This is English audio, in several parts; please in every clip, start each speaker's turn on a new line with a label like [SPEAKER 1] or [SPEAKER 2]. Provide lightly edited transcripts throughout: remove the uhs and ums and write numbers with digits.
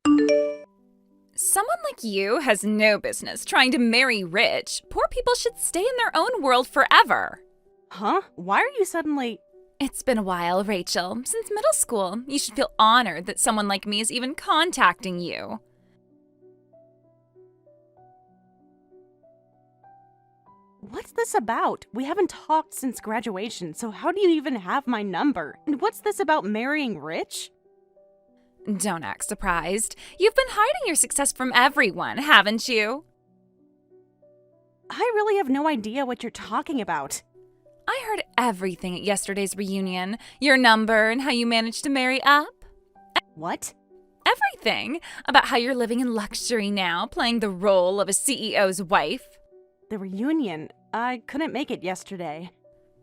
[SPEAKER 1] Someone like you has no business trying to marry rich. Poor people should stay in their own world forever.
[SPEAKER 2] Huh? Why are you suddenly…
[SPEAKER 1] It's been a while, Rachel. Since middle school, you should feel honored that someone like me is even contacting you.
[SPEAKER 2] What's this about? We haven't talked since graduation, so how do you even have my number? And what's this about marrying rich?
[SPEAKER 1] Don't act surprised. You've been hiding your success from everyone, haven't you?
[SPEAKER 2] I really have no idea what you're talking about.
[SPEAKER 1] I heard everything at yesterday's reunion. Your number and how you managed to marry up.
[SPEAKER 2] What?
[SPEAKER 1] Everything. About how you're living in luxury now, playing the role of a CEO's wife.
[SPEAKER 2] The reunion. I couldn't make it yesterday.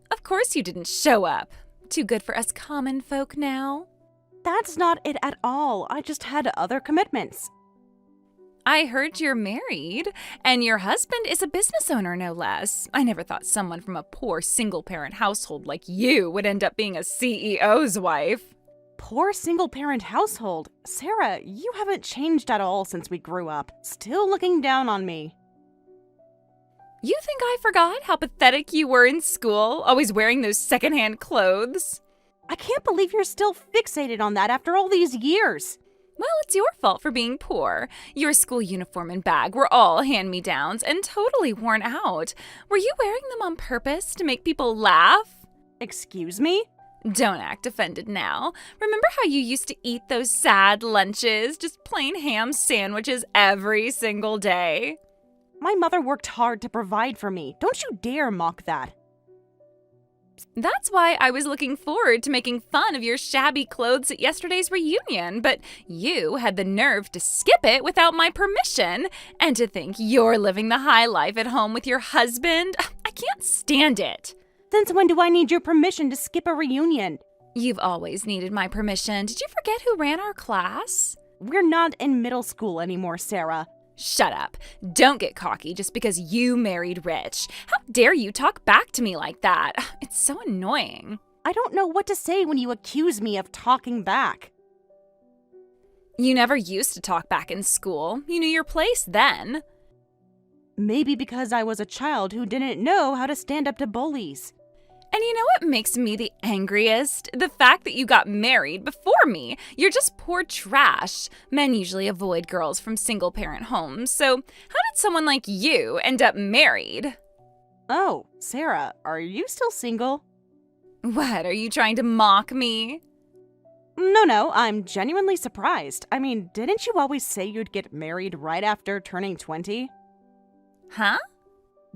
[SPEAKER 1] Of course you didn't show up. Too good for us common folk now.
[SPEAKER 2] That's not it at all. I just had other commitments.
[SPEAKER 1] I heard you're married, and your husband is a business owner, no less. I never thought someone from a poor single-parent household like you would end up being a CEO's wife.
[SPEAKER 2] Poor single-parent household? Sarah, you haven't changed at all since we grew up. Still looking down on me.
[SPEAKER 1] You think I forgot how pathetic you were in school, always wearing those secondhand clothes?
[SPEAKER 2] I can't believe you're still fixated on that after all these years.
[SPEAKER 1] Well, it's your fault for being poor. Your school uniform and bag were all hand-me-downs and totally worn out. Were you wearing them on purpose to make people laugh?
[SPEAKER 2] Excuse me?
[SPEAKER 1] Don't act offended now. Remember how you used to eat those sad lunches, just plain ham sandwiches every single day?
[SPEAKER 2] My mother worked hard to provide for me. Don't you dare mock that.
[SPEAKER 1] That's why I was looking forward to making fun of your shabby clothes at yesterday's reunion, but you had the nerve to skip it without my permission, and to think you're living the high life at home with your husband. I can't stand it.
[SPEAKER 2] Since when do I need your permission to skip a reunion?
[SPEAKER 1] You've always needed my permission. Did you forget who ran our class?
[SPEAKER 2] We're not in middle school anymore, Sarah.
[SPEAKER 1] Shut up. Don't get cocky just because you married rich. How dare you talk back to me like that? It's so annoying.
[SPEAKER 2] I don't know what to say when you accuse me of talking back.
[SPEAKER 1] You never used to talk back in school. You knew your place then.
[SPEAKER 2] Maybe because I was a child who didn't know how to stand up to bullies.
[SPEAKER 1] And you know what makes me the angriest? The fact that you got married before me. You're just poor trash. Men usually avoid girls from single-parent homes, so how did someone like you end up married?
[SPEAKER 2] Oh, Sarah, are you still single?
[SPEAKER 1] What, are you trying to mock me?
[SPEAKER 2] No, I'm genuinely surprised. I mean, didn't you always say you'd get married right after turning 20?
[SPEAKER 1] Huh?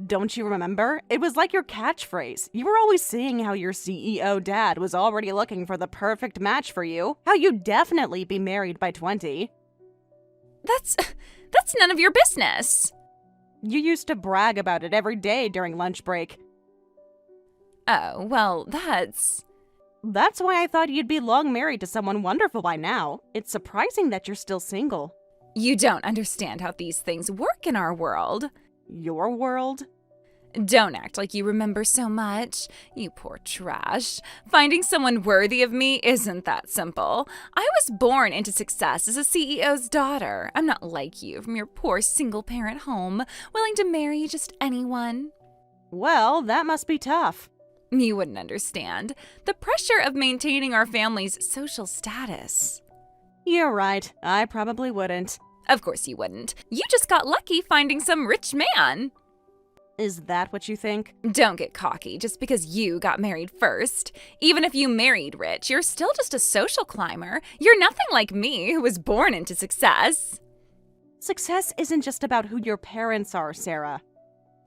[SPEAKER 2] Don't you remember? It was like your catchphrase. You were always saying how your CEO dad was already looking for the perfect match for you. How you'd definitely be married by 20.
[SPEAKER 1] That's none of your business.
[SPEAKER 2] You used to brag about it every day during lunch break.
[SPEAKER 1] Oh, well, that's
[SPEAKER 2] why I thought you'd be long married to someone wonderful by now. It's surprising that you're still single.
[SPEAKER 1] You don't understand how these things work in our world.
[SPEAKER 2] Your world?
[SPEAKER 1] Don't act like you remember so much. You poor trash. Finding someone worthy of me isn't that simple. I was born into success as a CEO's daughter. I'm not like you from your poor single-parent home, willing to marry just anyone.
[SPEAKER 2] Well, that must be tough.
[SPEAKER 1] You wouldn't understand. The pressure of maintaining our family's social status.
[SPEAKER 2] You're right. I probably wouldn't.
[SPEAKER 1] Of course you wouldn't. You just got lucky finding some rich man.
[SPEAKER 2] Is that what you think?
[SPEAKER 1] Don't get cocky just because you got married first. Even if you married rich, you're still just a social climber. You're nothing like me, who was born into success.
[SPEAKER 2] Success isn't just about who your parents are, Sarah.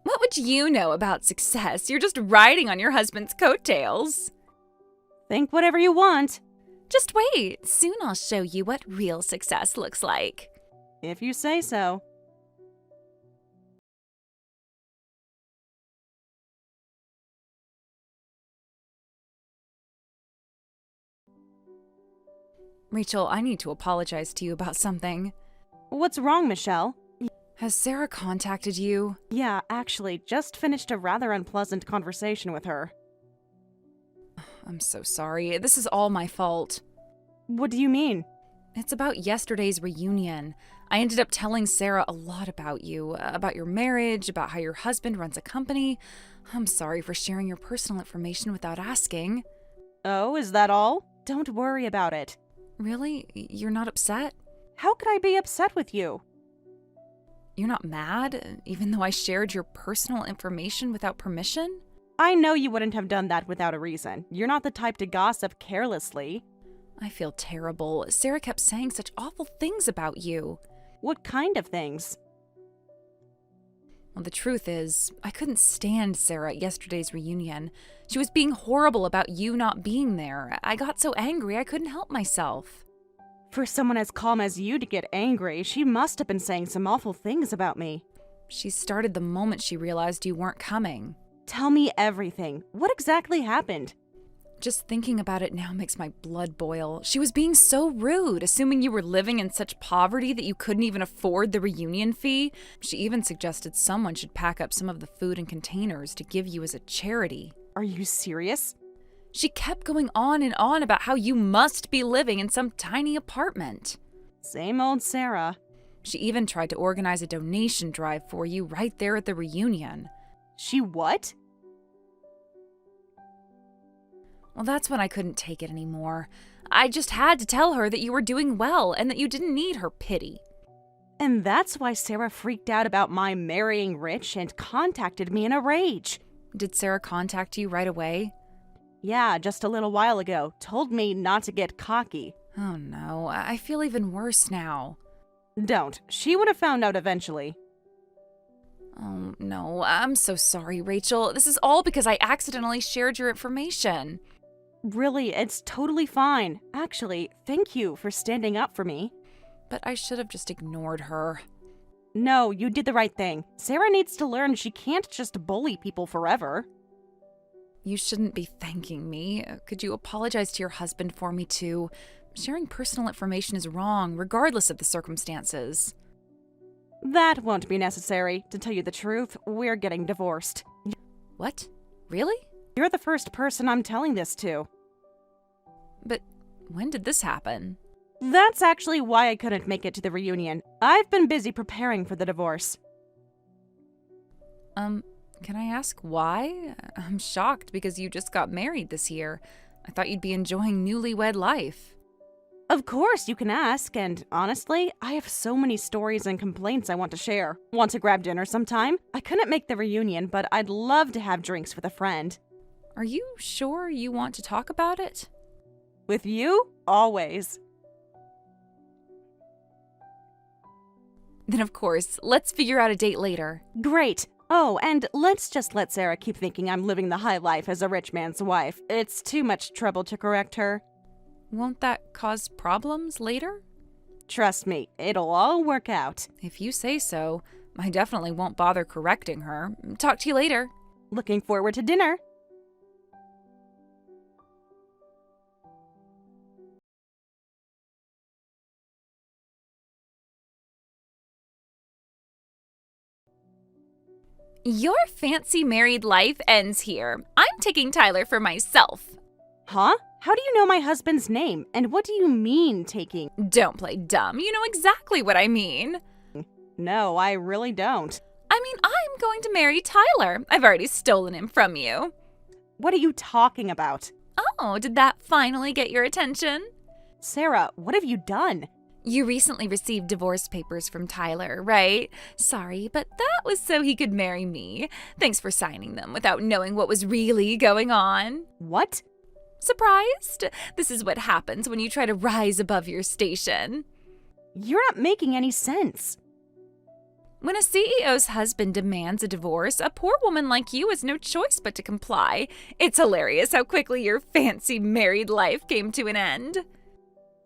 [SPEAKER 1] What would you know about success? You're just riding on your husband's coattails.
[SPEAKER 2] Think whatever you want.
[SPEAKER 1] Just wait. Soon I'll show you what real success looks like.
[SPEAKER 2] If you say so.
[SPEAKER 1] Rachel, I need to apologize to you about something.
[SPEAKER 2] What's wrong, Michelle?
[SPEAKER 1] Has Sarah contacted you?
[SPEAKER 2] Yeah, actually, just finished a rather unpleasant conversation with her.
[SPEAKER 1] I'm so sorry. This is all my fault.
[SPEAKER 2] What do you mean?
[SPEAKER 1] It's about yesterday's reunion. I ended up telling Sarah a lot about you, about your marriage, about how your husband runs a company. I'm sorry for sharing your personal information without asking.
[SPEAKER 2] Oh, is that all? Don't worry about it.
[SPEAKER 1] Really? You're not upset?
[SPEAKER 2] How could I be upset with you?
[SPEAKER 1] You're not mad, even though I shared your personal information without permission?
[SPEAKER 2] I know you wouldn't have done that without a reason. You're not the type to gossip carelessly.
[SPEAKER 1] I feel terrible. Sarah kept saying such awful things about you.
[SPEAKER 2] What kind of things?
[SPEAKER 1] Well, the truth is, I couldn't stand Sarah at yesterday's reunion. She was being horrible about you not being there. I got so angry I couldn't help myself.
[SPEAKER 2] For someone as calm as you to get angry, she must have been saying some awful things about me.
[SPEAKER 1] She started the moment she realized you weren't coming.
[SPEAKER 2] Tell me everything. What exactly happened?
[SPEAKER 1] Just thinking about it now makes my blood boil. She was being so rude, assuming you were living in such poverty that you couldn't even afford the reunion fee. She even suggested someone should pack up some of the food in containers to give you as a charity.
[SPEAKER 2] Are you serious?
[SPEAKER 1] She kept going on and on about how you must be living in some tiny apartment.
[SPEAKER 2] Same old Sarah.
[SPEAKER 1] She even tried to organize a donation drive for you right there at the reunion.
[SPEAKER 2] She what?
[SPEAKER 1] Well, that's when I couldn't take it anymore. I just had to tell her that you were doing well and that you didn't need her pity.
[SPEAKER 2] And that's why Sarah freaked out about my marrying rich and contacted me in a rage.
[SPEAKER 1] Did Sarah contact you right away?
[SPEAKER 2] Yeah, just a little while ago. Told me not to get cocky.
[SPEAKER 1] Oh no, I feel even worse now.
[SPEAKER 2] Don't. She would have found out eventually.
[SPEAKER 1] Oh no, I'm so sorry, Rachel. This is all because I accidentally shared your information.
[SPEAKER 2] Really, it's totally fine. Actually, thank you for standing up for me.
[SPEAKER 1] But I should have just ignored her.
[SPEAKER 2] No, you did the right thing. Sarah needs to learn she can't just bully people forever.
[SPEAKER 1] You shouldn't be thanking me. Could you apologize to your husband for me too? Sharing personal information is wrong, regardless of the circumstances.
[SPEAKER 2] That won't be necessary. To tell you the truth, we're getting divorced.
[SPEAKER 1] What? Really?
[SPEAKER 2] You're the first person I'm telling this to.
[SPEAKER 1] But when did this happen?
[SPEAKER 2] That's actually why I couldn't make it to the reunion. I've been busy preparing for the divorce.
[SPEAKER 1] Can I ask why? I'm shocked because you just got married this year. I thought you'd be enjoying newlywed life.
[SPEAKER 2] Of course, you can ask, and honestly, I have so many stories and complaints I want to share. Want to grab dinner sometime? I couldn't make the reunion, but I'd love to have drinks with a friend.
[SPEAKER 1] Are you sure you want to talk about it?
[SPEAKER 2] With you? Always.
[SPEAKER 1] Then of course, let's figure out a date later.
[SPEAKER 2] Great. Oh, and let's just let Sarah keep thinking I'm living the high life as a rich man's wife. It's too much trouble to correct her.
[SPEAKER 1] Won't that cause problems later?
[SPEAKER 2] Trust me, it'll all work out.
[SPEAKER 1] If you say so, I definitely won't bother correcting her. Talk to you later.
[SPEAKER 2] Looking forward to dinner.
[SPEAKER 1] Your fancy married life ends here. I'm taking Tyler for myself.
[SPEAKER 2] Huh? How do you know my husband's name? And what do you mean, taking?
[SPEAKER 1] Don't play dumb. You know exactly what I mean.
[SPEAKER 2] No, I really don't.
[SPEAKER 1] I mean, I'm going to marry Tyler. I've already stolen him from you.
[SPEAKER 2] What are you talking about?
[SPEAKER 1] Oh, did that finally get your attention?
[SPEAKER 2] Sarah, what have you done?
[SPEAKER 1] You recently received divorce papers from Tyler, right? Sorry, but that was so he could marry me. Thanks for signing them without knowing what was really going on.
[SPEAKER 2] What?
[SPEAKER 1] Surprised? This is what happens when you try to rise above your station.
[SPEAKER 2] You're not making any sense.
[SPEAKER 1] When a CEO's husband demands a divorce, a poor woman like you has no choice but to comply. It's hilarious how quickly your fancy married life came to an end.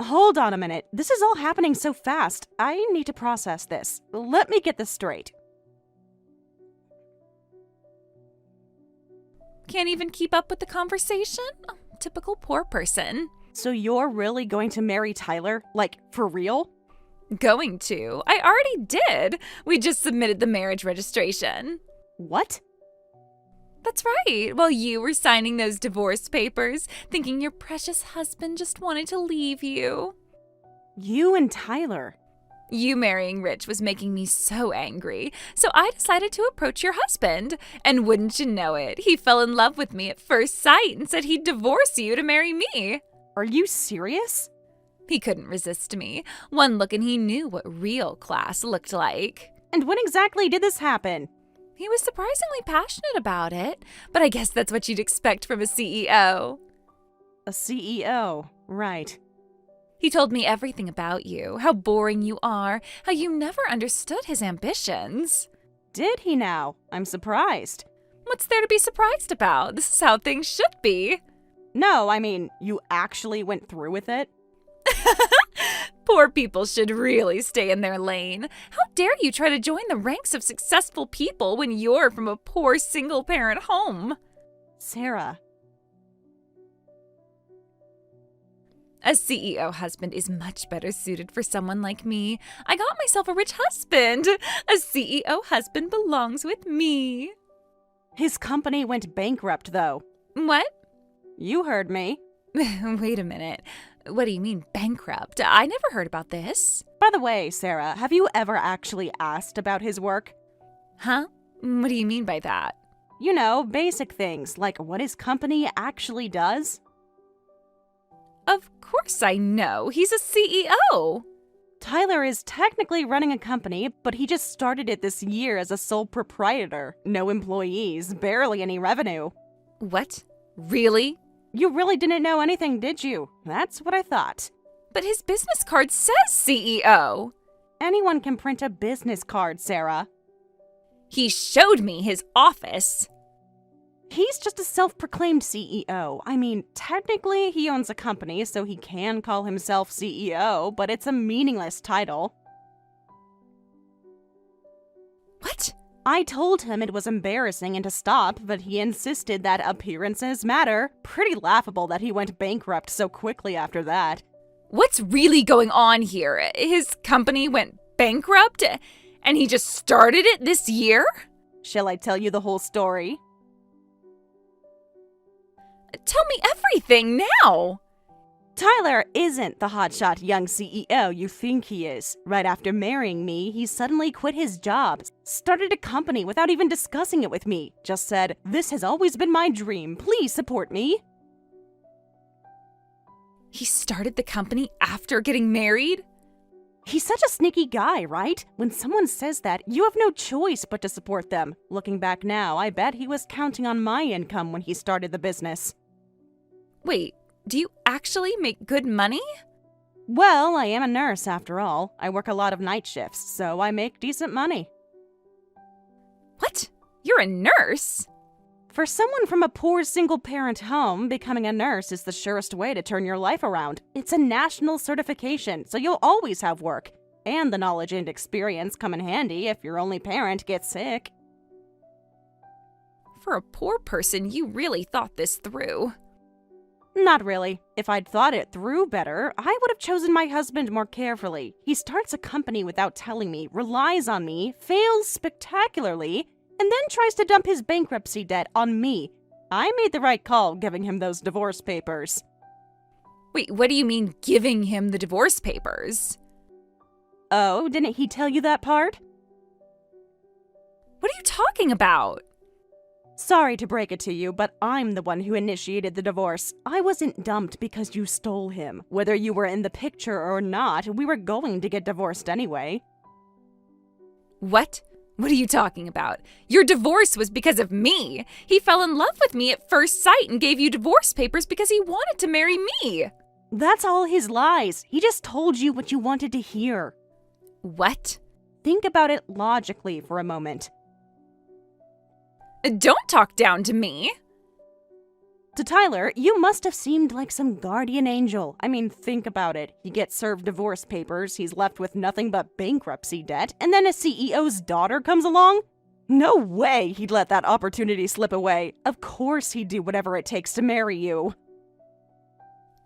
[SPEAKER 2] Hold on a minute. This is all happening so fast. I need to process this. Let me get this straight.
[SPEAKER 1] Can't even keep up with the conversation? Oh, typical poor person.
[SPEAKER 2] So you're really going to marry Tyler? Like, for real?
[SPEAKER 1] Going to. I already did. We just submitted the marriage registration.
[SPEAKER 2] What?
[SPEAKER 1] That's right. While you were signing those divorce papers, thinking your precious husband just wanted to leave you.
[SPEAKER 2] You and Tyler.
[SPEAKER 1] You marrying Rich was making me so angry, so I decided to approach your husband. And wouldn't you know it, he fell in love with me at first sight and said he'd divorce you to marry me.
[SPEAKER 2] Are you serious?
[SPEAKER 1] He couldn't resist me. One look and he knew what real class looked like.
[SPEAKER 2] And when exactly did this happen?
[SPEAKER 1] He was surprisingly passionate about it, but I guess that's what you'd expect from a CEO.
[SPEAKER 2] A CEO, right.
[SPEAKER 1] He told me everything about you, how boring you are, how you never understood his ambitions.
[SPEAKER 2] Did he now? I'm surprised.
[SPEAKER 1] What's there to be surprised about? This is how things should be.
[SPEAKER 2] No, I mean, you actually went through with it?
[SPEAKER 1] Poor people should really stay in their lane. How dare you try to join the ranks of successful people when you're from a poor single-parent home?
[SPEAKER 2] Sarah.
[SPEAKER 1] A CEO husband is much better suited for someone like me. I got myself a rich husband. A CEO husband belongs with me.
[SPEAKER 2] His company went bankrupt, though.
[SPEAKER 1] What?
[SPEAKER 2] You heard me.
[SPEAKER 1] Wait a minute. What do you mean bankrupt? I never heard about this.
[SPEAKER 2] By the way, Sarah, have you ever actually asked about his work?
[SPEAKER 1] Huh? What do you mean by that?
[SPEAKER 2] You know, basic things, like what his company actually does.
[SPEAKER 1] Of course I know. He's a CEO.
[SPEAKER 2] Tyler is technically running a company, but he just started it this year as a sole proprietor. No employees, barely any revenue.
[SPEAKER 1] What? Really?
[SPEAKER 2] You really didn't know anything, did you? That's what I thought.
[SPEAKER 1] But his business card says CEO.
[SPEAKER 2] Anyone can print a business card, Sarah.
[SPEAKER 1] He showed me his office.
[SPEAKER 2] He's just a self-proclaimed CEO. I mean, technically he owns a company, so he can call himself CEO, but it's a meaningless title.
[SPEAKER 1] What?
[SPEAKER 2] I told him it was embarrassing and to stop, but he insisted that appearances matter. Pretty laughable that he went bankrupt so quickly after that.
[SPEAKER 1] What's really going on here? His company went bankrupt and he just started it this year?
[SPEAKER 2] Shall I tell you the whole story?
[SPEAKER 1] Tell me everything now!
[SPEAKER 2] Tyler isn't the hotshot young CEO you think he is. Right after marrying me, he suddenly quit his job, started a company without even discussing it with me. Just said, "This has always been my dream. Please support me."
[SPEAKER 1] He started the company after getting married?
[SPEAKER 2] He's such a sneaky guy, right? When someone says that, you have no choice but to support them. Looking back now, I bet he was counting on my income when he started the business.
[SPEAKER 1] Wait, do you actually make good money?
[SPEAKER 2] Well, I am a nurse after all. I work a lot of night shifts, so I make decent money.
[SPEAKER 1] What? You're a nurse?
[SPEAKER 2] For someone from a poor single-parent home, becoming a nurse is the surest way to turn your life around. It's a national certification, so you'll always have work. And the knowledge and experience come in handy if your only parent gets sick.
[SPEAKER 1] For a poor person, you really thought this through.
[SPEAKER 2] Not really. If I'd thought it through better, I would have chosen my husband more carefully. He starts a company without telling me, relies on me, fails spectacularly, and then tries to dump his bankruptcy debt on me. I made the right call giving him those divorce papers.
[SPEAKER 1] Wait, what do you mean giving him the divorce papers?
[SPEAKER 2] Oh, didn't he tell you that part?
[SPEAKER 1] What are you talking about?
[SPEAKER 2] Sorry to break it to you, but I'm the one who initiated the divorce. I wasn't dumped because you stole him. Whether you were in the picture or not, we were going to get divorced anyway.
[SPEAKER 1] What? What are you talking about? Your divorce was because of me. He fell in love with me at first sight and gave you divorce papers because he wanted to marry me.
[SPEAKER 2] That's all his lies. He just told you what you wanted to hear.
[SPEAKER 1] What?
[SPEAKER 2] Think about it logically for a moment.
[SPEAKER 1] Don't talk down to me.
[SPEAKER 2] To Tyler, you must have seemed like some guardian angel. I mean, think about it. He gets served divorce papers, he's left with nothing but bankruptcy debt, and then a CEO's daughter comes along? No way he'd let that opportunity slip away. Of course he'd do whatever it takes to marry you.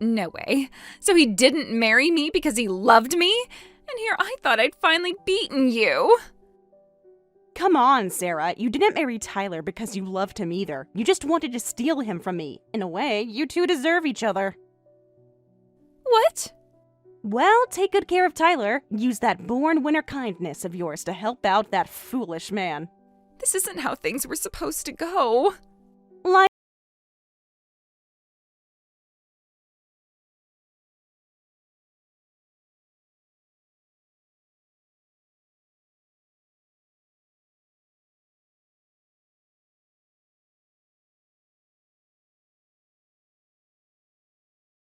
[SPEAKER 1] No way. So he didn't marry me because he loved me? And here I thought I'd finally beaten you.
[SPEAKER 2] Come on, Sarah. You didn't marry Tyler because you loved him either. You just wanted to steal him from me. In a way, you two deserve each other.
[SPEAKER 1] What?
[SPEAKER 2] Well, take good care of Tyler. Use that born winner kindness of yours to help out that foolish man.
[SPEAKER 1] This isn't how things were supposed to go.
[SPEAKER 2] Like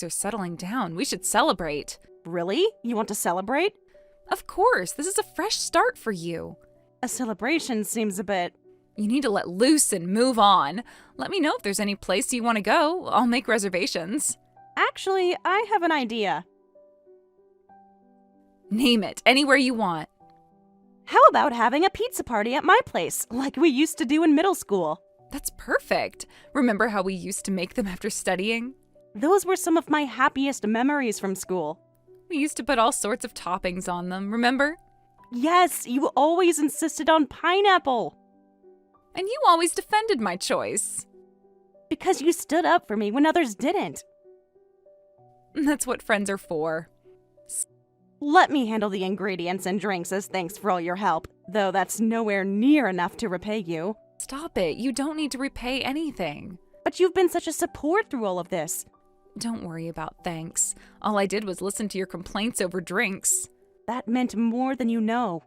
[SPEAKER 1] They're settling down. We should celebrate.
[SPEAKER 2] Really? You want to celebrate?
[SPEAKER 1] Of course, this is a fresh start for you.
[SPEAKER 2] A celebration seems a bit...
[SPEAKER 1] You need to let loose and move on. Let me know if there's any place you want to go. I'll make reservations.
[SPEAKER 2] Actually, I have an idea.
[SPEAKER 1] Name it, anywhere you want.
[SPEAKER 2] How about having a pizza party at my place, like we used to do in middle school?
[SPEAKER 1] That's perfect. Remember how we used to make them after studying?
[SPEAKER 2] Those were some of my happiest memories from school.
[SPEAKER 1] We used to put all sorts of toppings on them, remember?
[SPEAKER 2] Yes, you always insisted on pineapple.
[SPEAKER 1] And you always defended my choice.
[SPEAKER 2] Because you stood up for me when others didn't.
[SPEAKER 1] That's what friends are for.
[SPEAKER 2] Let me handle the ingredients and drinks as thanks for all your help, though that's nowhere near enough to repay you.
[SPEAKER 1] Stop it. You don't need to repay anything.
[SPEAKER 2] But you've been such a support through all of this.
[SPEAKER 1] Don't worry about thanks. All I did was listen to your complaints over drinks.
[SPEAKER 2] That meant more than you know.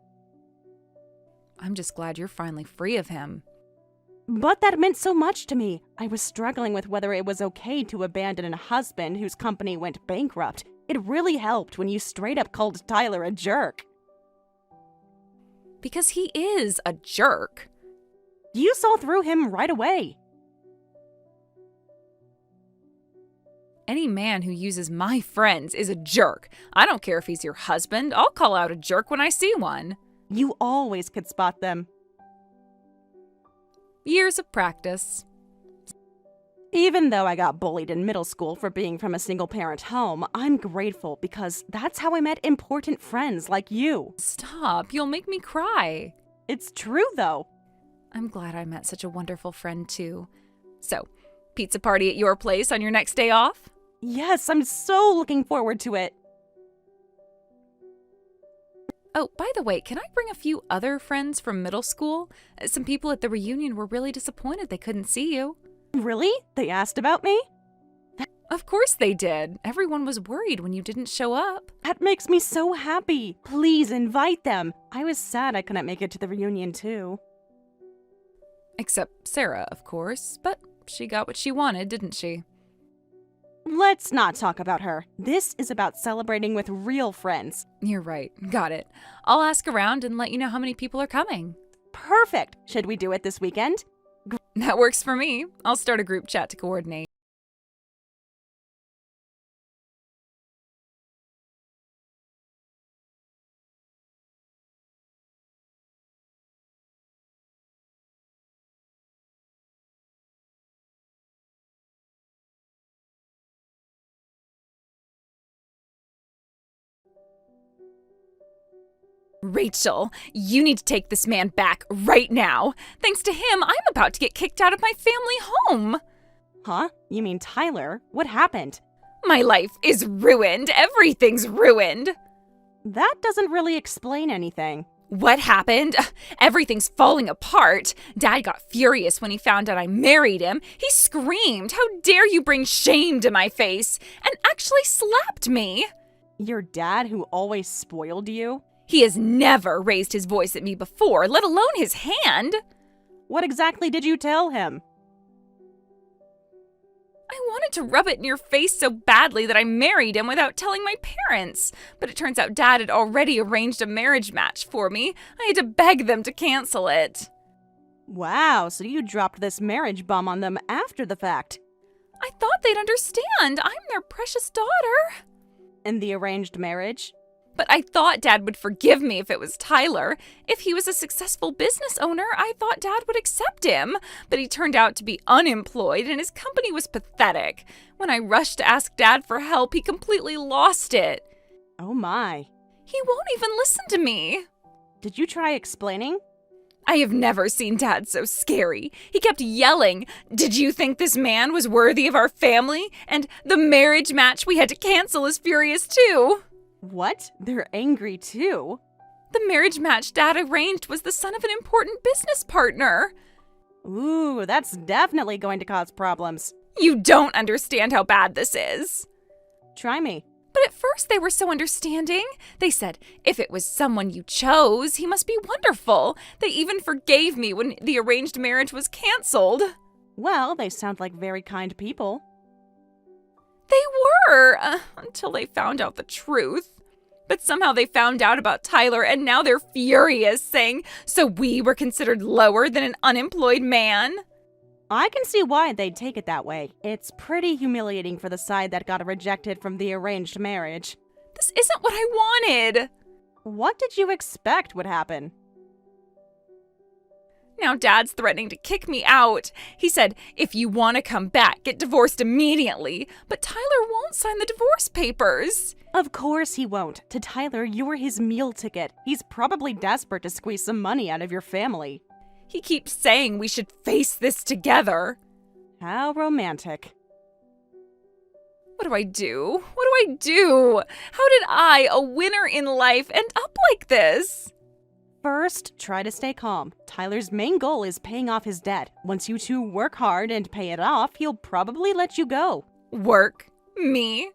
[SPEAKER 1] I'm just glad you're finally free of him.
[SPEAKER 2] But that meant so much to me. I was struggling with whether it was okay to abandon a husband whose company went bankrupt. It really helped when you straight up called Tyler a jerk.
[SPEAKER 1] Because he is a jerk.
[SPEAKER 2] You saw through him right away.
[SPEAKER 1] Any man who uses my friends is a jerk. I don't care if he's your husband. I'll call out a jerk when I see one.
[SPEAKER 2] You always could spot them.
[SPEAKER 1] Years of practice.
[SPEAKER 2] Even though I got bullied in middle school for being from a single-parent home, I'm grateful because that's how I met important friends like you.
[SPEAKER 1] Stop. You'll make me cry.
[SPEAKER 2] It's true, though.
[SPEAKER 1] I'm glad I met such a wonderful friend, too. So, pizza party at your place on your next day off?
[SPEAKER 2] Yes, I'm so looking forward to it.
[SPEAKER 1] Oh, by the way, can I bring a few other friends from middle school? Some people at the reunion were really disappointed they couldn't see you.
[SPEAKER 2] Really? They asked about me?
[SPEAKER 1] Of course they did. Everyone was worried when you didn't show up.
[SPEAKER 2] That makes me so happy. Please invite them. I was sad I couldn't make it to the reunion, too.
[SPEAKER 1] Except Sarah, of course. But she got what she wanted, didn't she?
[SPEAKER 2] Let's not talk about her. This is about celebrating with real friends.
[SPEAKER 1] You're right. Got it. I'll ask around and let you know how many people are coming.
[SPEAKER 2] Perfect. Should we do it this weekend?
[SPEAKER 1] That works for me. I'll start a group chat to coordinate. Rachel, you need to take this man back right now. Thanks to him, I'm about to get kicked out of my family home.
[SPEAKER 2] Huh? You mean Tyler? What happened?
[SPEAKER 1] My life is ruined. Everything's ruined.
[SPEAKER 2] That doesn't really explain anything.
[SPEAKER 1] What happened? Everything's falling apart. Dad got furious when he found out I married him. He screamed, "How dare you bring shame to my face?" and actually slapped me.
[SPEAKER 2] Your dad who always spoiled you?
[SPEAKER 1] He has never raised his voice at me before, let alone his hand.
[SPEAKER 2] What exactly did you tell him?
[SPEAKER 1] I wanted to rub it in your face so badly that I married him without telling my parents. But it turns out Dad had already arranged a marriage match for me. I had to beg them to cancel it.
[SPEAKER 2] Wow, so you dropped this marriage bomb on them after the fact.
[SPEAKER 1] I thought they'd understand. I'm their precious daughter.
[SPEAKER 2] And the arranged marriage?
[SPEAKER 1] But I thought Dad would forgive me if it was Tyler. If he was a successful business owner, I thought Dad would accept him. But he turned out to be unemployed and his company was pathetic. When I rushed to ask Dad for help, he completely lost it.
[SPEAKER 2] Oh my.
[SPEAKER 1] He won't even listen to me.
[SPEAKER 2] Did you try explaining?
[SPEAKER 1] I have never seen Dad so scary. He kept yelling, "Did you think this man was worthy of our family? And the marriage match we had to cancel is furious too."
[SPEAKER 2] What? They're angry too?
[SPEAKER 1] The marriage match Dad arranged was the son of an important business partner.
[SPEAKER 2] Ooh, that's definitely going to cause problems.
[SPEAKER 1] You don't understand how bad this is.
[SPEAKER 2] Try me.
[SPEAKER 1] But at first they were so understanding. They said, if it was someone you chose, he must be wonderful. They even forgave me when the arranged marriage was canceled.
[SPEAKER 2] Well, they sound like very kind people.
[SPEAKER 1] They were, until they found out the truth. But somehow they found out about Tyler and now they're furious, saying, so we were considered lower than an unemployed man?
[SPEAKER 2] I can see why they'd take it that way. It's pretty humiliating for the side that got rejected from the arranged marriage.
[SPEAKER 1] This isn't what I wanted.
[SPEAKER 2] What did you expect would happen?
[SPEAKER 1] Now Dad's threatening to kick me out. He said, if you want to come back, get divorced immediately. But Tyler won't sign the divorce papers.
[SPEAKER 2] Of course he won't. To Tyler, you're his meal ticket. He's probably desperate to squeeze some money out of your family.
[SPEAKER 1] He keeps saying we should face this together.
[SPEAKER 2] How romantic.
[SPEAKER 1] What do I do? What do I do? How did I, a winner in life, end up like this?
[SPEAKER 2] First, try to stay calm. Tyler's main goal is paying off his debt. Once you two work hard and pay it off, he'll probably let you go.
[SPEAKER 1] Work? Me?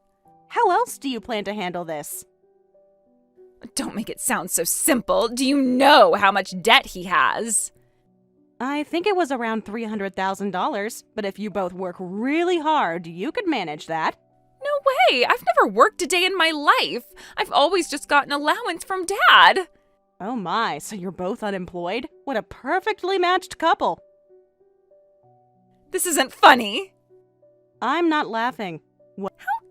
[SPEAKER 2] How else do you plan to handle this?
[SPEAKER 1] Don't make it sound so simple. Do you know how much debt he has?
[SPEAKER 2] I think it was around $300,000, but if you both work really hard, you could manage that.
[SPEAKER 1] No way! I've never worked a day in my life. I've always just gotten allowance from Dad.
[SPEAKER 2] Oh my, so you're both unemployed? What a perfectly matched couple.
[SPEAKER 1] This isn't funny.
[SPEAKER 2] I'm not laughing.
[SPEAKER 1] How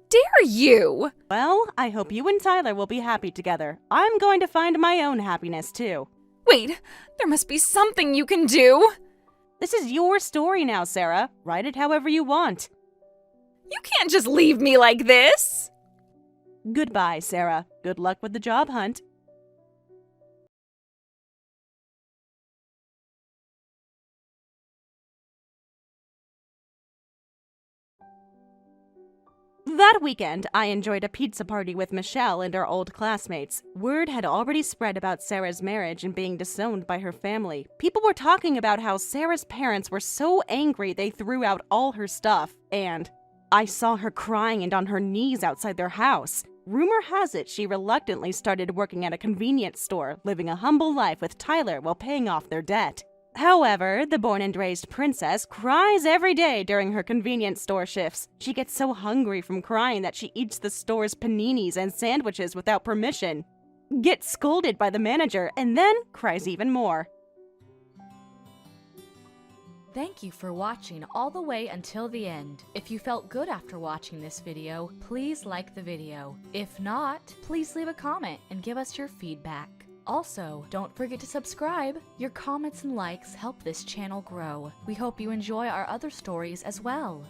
[SPEAKER 1] dare you?
[SPEAKER 2] Well, I hope you and Tyler will be happy together. I'm going to find my own happiness too.
[SPEAKER 1] Wait, there must be something you can do.
[SPEAKER 2] This is your story now, Sarah. Write it however you want.
[SPEAKER 1] You can't just leave me like this.
[SPEAKER 2] Goodbye, Sarah. Good luck with the job hunt. That weekend, I enjoyed a pizza party with Michelle and our old classmates. Word had already spread about Sarah's marriage and being disowned by her family. People were talking about how Sarah's parents were so angry they threw out all her stuff, and I saw her crying and on her knees outside their house. Rumor has it she reluctantly started working at a convenience store, living a humble life with Tyler while paying off their debt. However, the born and raised princess cries every day during her convenience store shifts. She gets so hungry from crying that she eats the store's paninis and sandwiches without permission, gets scolded by the manager, and then cries even more.
[SPEAKER 3] Thank you for watching all the way until the end. If you felt good after watching this video, please like the video. If not, please leave a comment and give us your feedback. Also, don't forget to subscribe. Your comments and likes help this channel grow. We hope you enjoy our other stories as well.